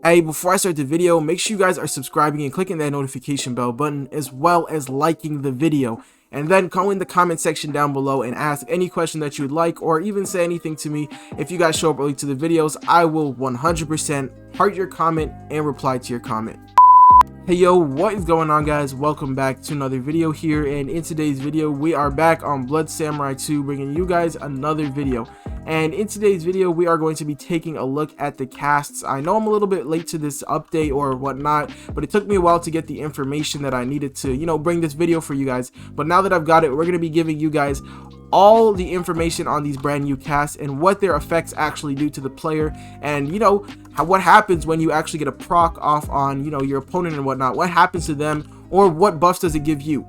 Hey, before I start the video, make sure you guys are subscribing and clicking that notification bell button, as well as liking the video. And then go in the comment section down below and ask any question that you would like, or even say anything to me. If you guys show up early to the videos, I will 100% heart your comment and reply to your comment. Hey yo, what is going on, guys? Welcome back to another video here, and in today's video we are back on Blood Samurai 2, bringing you guys another video. And in today's video we are going to be taking a look at the casts. I know I'm a little bit late to this update or whatnot, but it took me a while to get the information that I needed to, bring this video for you guys. But now that I've got it, we're going to be giving you guys all the information on these brand new casts and what their effects actually do to the player, and what happens when you actually get a proc off on your opponent and whatnot. What happens to them, or what buffs does it give you?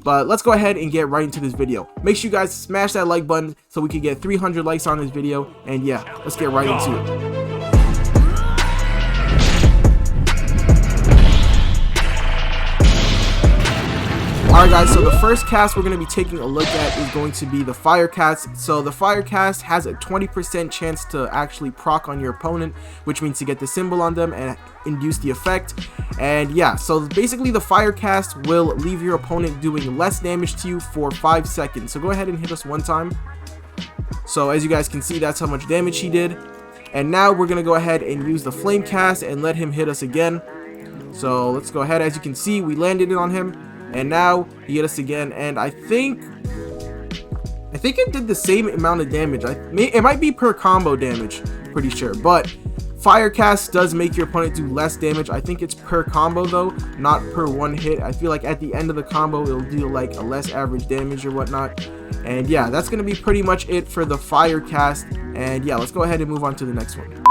But let's go ahead and get right into this video. Make sure you guys smash that like button so we can get 300 likes on this video, and yeah, let's get right into it. Alright guys, so the first cast we're going to be taking a look at is going to be the Firecast. So the Firecast has a 20% chance to actually proc on your opponent, which means to get the symbol on them and induce the effect. And yeah, so basically the Firecast will leave your opponent doing less damage to you for 5 seconds. So go ahead and hit us one time. So as you guys can see, that's how much damage he did. And now we're going to go ahead and use the Flame Cast and let him hit us again. So let's go ahead. As you can see, we landed it on him. And now he hit us again, and I think it did the same amount of damage. It might be per combo damage, pretty sure, but Firecast does make your opponent do less damage. I think it's per combo though, not per one hit. I feel like at the end of the combo it'll do like a less average damage or whatnot. And yeah, that's gonna be pretty much it for the Firecast. And yeah, let's go ahead and move on to the next one.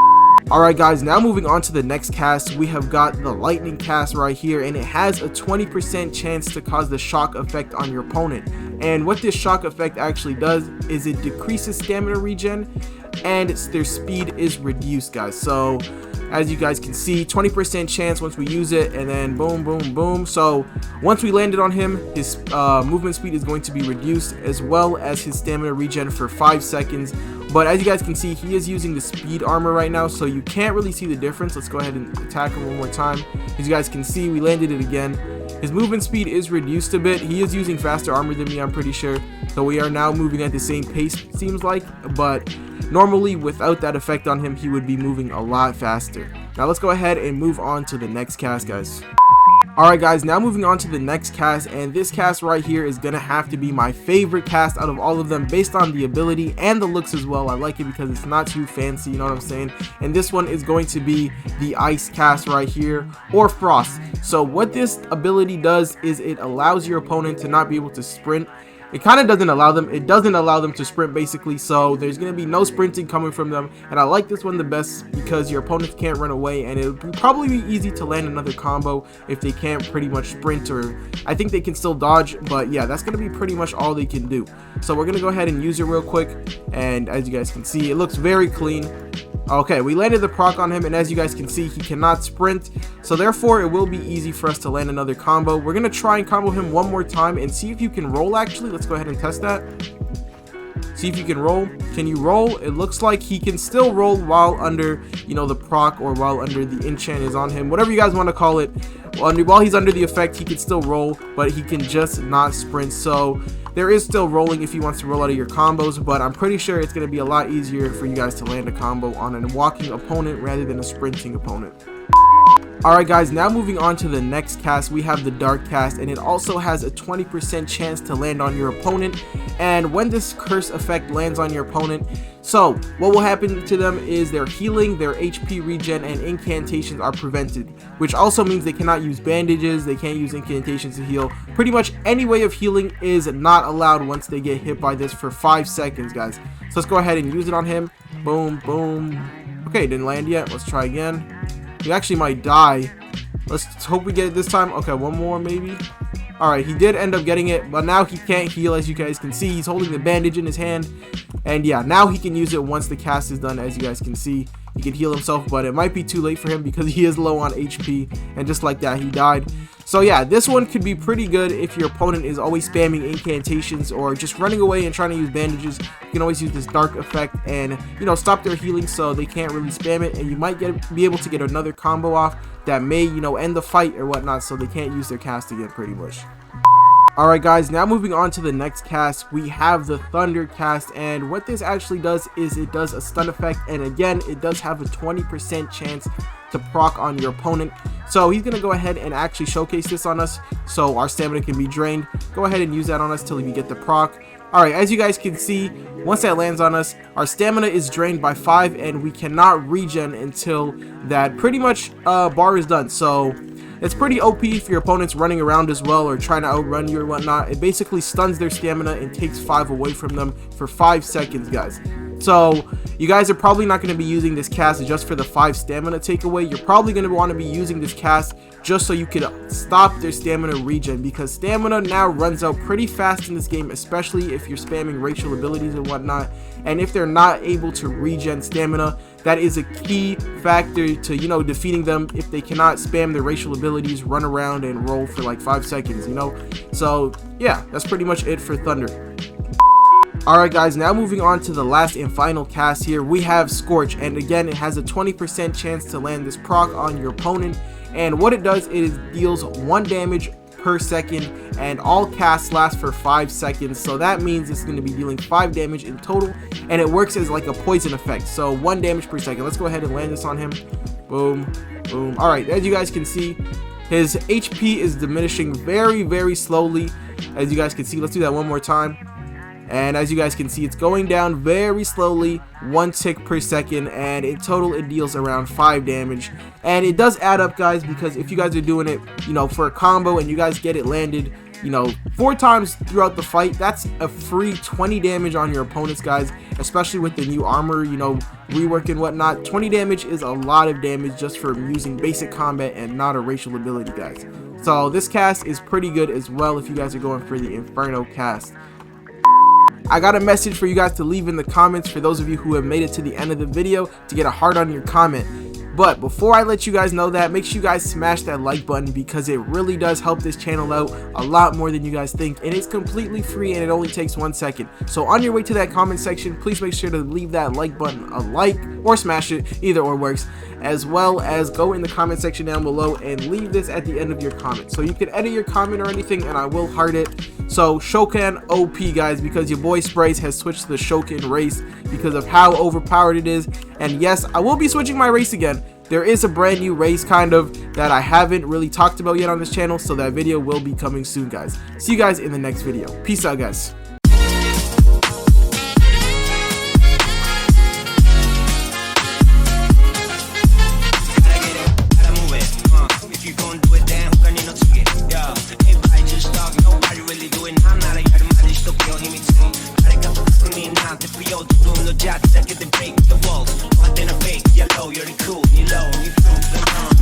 Alright guys, now moving on to the next cast, we have got the Lightning Cast right here, and it has a 20% chance to cause the shock effect on your opponent. And what this shock effect actually does is it decreases stamina regen, and their speed is reduced, guys. So as you guys can see, 20% chance once we use it, and then boom, boom, boom. So once we landed on him, his movement speed is going to be reduced, as well as his stamina regen for 5 seconds. But as you guys can see, he is using the speed armor right now, so you can't really see the difference. Let's go ahead and attack him one more time. As you guys can see, we landed it again. His movement speed is reduced a bit. He is using faster armor than me, I'm pretty sure. So we are now moving at the same pace, it seems like. But normally, without that effect on him, he would be moving a lot faster. Now let's go ahead and move on to the next cast, guys. Alright guys, now moving on to the next cast, and this cast right here is gonna have to be my favorite cast out of all of them, based on the ability and the looks as well. I like it because it's not too fancy, you know what I'm saying? And this one is going to be the Ice Cast right here, or Frost. So what this ability does is it allows your opponent to not be able to sprint. It kind of doesn't allow them to sprint, basically, so there's going to be no sprinting coming from them. And I like this one the best because your opponents can't run away, and it would probably be easy to land another combo if they can't pretty much sprint, or I think they can still dodge, but yeah, that's going to be pretty much all they can do. So we're going to go ahead and use it real quick, and as you guys can see, it looks very clean. Okay, we landed the proc on him, and as you guys can see, he cannot sprint, so therefore it will be easy for us to land another combo. We're gonna try and combo him one more time and see if you can roll. Actually, let's go ahead and test that. See if you can roll. Can you roll? It looks like he can still roll while under the proc, or while under the enchant is on him, whatever you guys want to call it. While he's under the effect, he can still roll, but he can just not sprint. So there is still rolling if he wants to roll out of your combos, but I'm pretty sure it's going to be a lot easier for you guys to land a combo on a walking opponent rather than a sprinting opponent. Alright guys, now moving on to the next cast, we have the Dark Cast, and it also has a 20% chance to land on your opponent. And when this curse effect lands on your opponent, so what will happen to them is their healing, their HP regen, and incantations are prevented, which also means they cannot use bandages, they can't use incantations to heal. Pretty much any way of healing is not allowed once they get hit by this for 5 seconds, guys. So let's go ahead and use it on him. Boom, boom. Okay, didn't land yet. Let's try again. He actually might die. Let's hope we get it this time. Okay, one more maybe. Alright, he did end up getting it, but now he can't heal. As you guys can see, he's holding the bandage in his hand. And yeah, now he can use it once the cast is done. As you guys can see, he can heal himself, but it might be too late for him because he is low on HP, and just like that, he died. So yeah, this one could be pretty good if your opponent is always spamming incantations or just running away and trying to use bandages. You can always use this dark effect and, you know, stop their healing so they can't really spam it, and you might be able to get another combo off that may, you know, end the fight or whatnot, so they can't use their cast again pretty much. Alright guys, now moving on to the next cast, we have the Thunder cast, and what this actually does is it does a stun effect, and again, it does have a 20% chance to proc on your opponent. So he's going to go ahead and actually showcase this on us so our stamina can be drained. Go ahead and use that on us till we get the proc. Alright, as you guys can see, once that lands on us, our stamina is drained by 5 and we cannot regen until that pretty much bar is done. So it's pretty OP if your opponent's running around as well or trying to outrun you or whatnot. It basically stuns their stamina and takes 5 away from them for 5 seconds, guys. So you guys are probably not going to be using this cast just for the 5 stamina takeaway. You're probably going to want to be using this cast just so you can stop their stamina regen, because stamina now runs out pretty fast in this game, especially if you're spamming racial abilities and whatnot. And if they're not able to regen stamina, that is a key factor to, you know, defeating them if they cannot spam their racial abilities, run around and roll for like 5 seconds, you know. So yeah, that's pretty much it for Thunder. Alright guys, now moving on to the last and final cast here, we have Scorch, and again it has a 20% chance to land this proc on your opponent, and what it does is it deals 1 damage per second, and all casts last for 5 seconds, so that means it's going to be dealing 5 damage in total, and it works as like a poison effect, so 1 damage per second. Let's go ahead and land this on him. Boom, boom. Alright, as you guys can see, his HP is diminishing very slowly, as you guys can see. Let's do that one more time. And as you guys can see, it's going down very slowly, 1 tick per second, and in total it deals around 5 damage. And it does add up, guys, because if you guys are doing it, you know, for a combo and you guys get it landed, you know, 4 times throughout the fight, that's a free 20 damage on your opponents, guys, especially with the new armor, you know, rework and whatnot. 20 damage is a lot of damage just for using basic combat and not a racial ability, guys. So this cast is pretty good as well if you guys are going for the Inferno cast. I got a message for you guys to leave in the comments for those of you who have made it to the end of the video to get a heart on your comment. But before I let you guys know that, make sure you guys smash that like button, because it really does help this channel out a lot more than you guys think, and it's completely free and it only takes 1 second. So on your way to that comment section, please make sure to leave that like button a like, or smash it, either or works, as well as go in the comment section down below and leave this at the end of your comment. So you can edit your comment or anything and I will heart it. So Shokan OP, guys, because your boy Sprayz has switched to the Shokan race because of how overpowered it is. And yes, I will be switching my race again. There is a brand new race kind of that I haven't really talked about yet on this channel, so that video will be coming soon, guys. See you guys in the next video. Peace out, guys. That get the break the walls. But then I fake, you're low, you're cool, you're low, you're cool.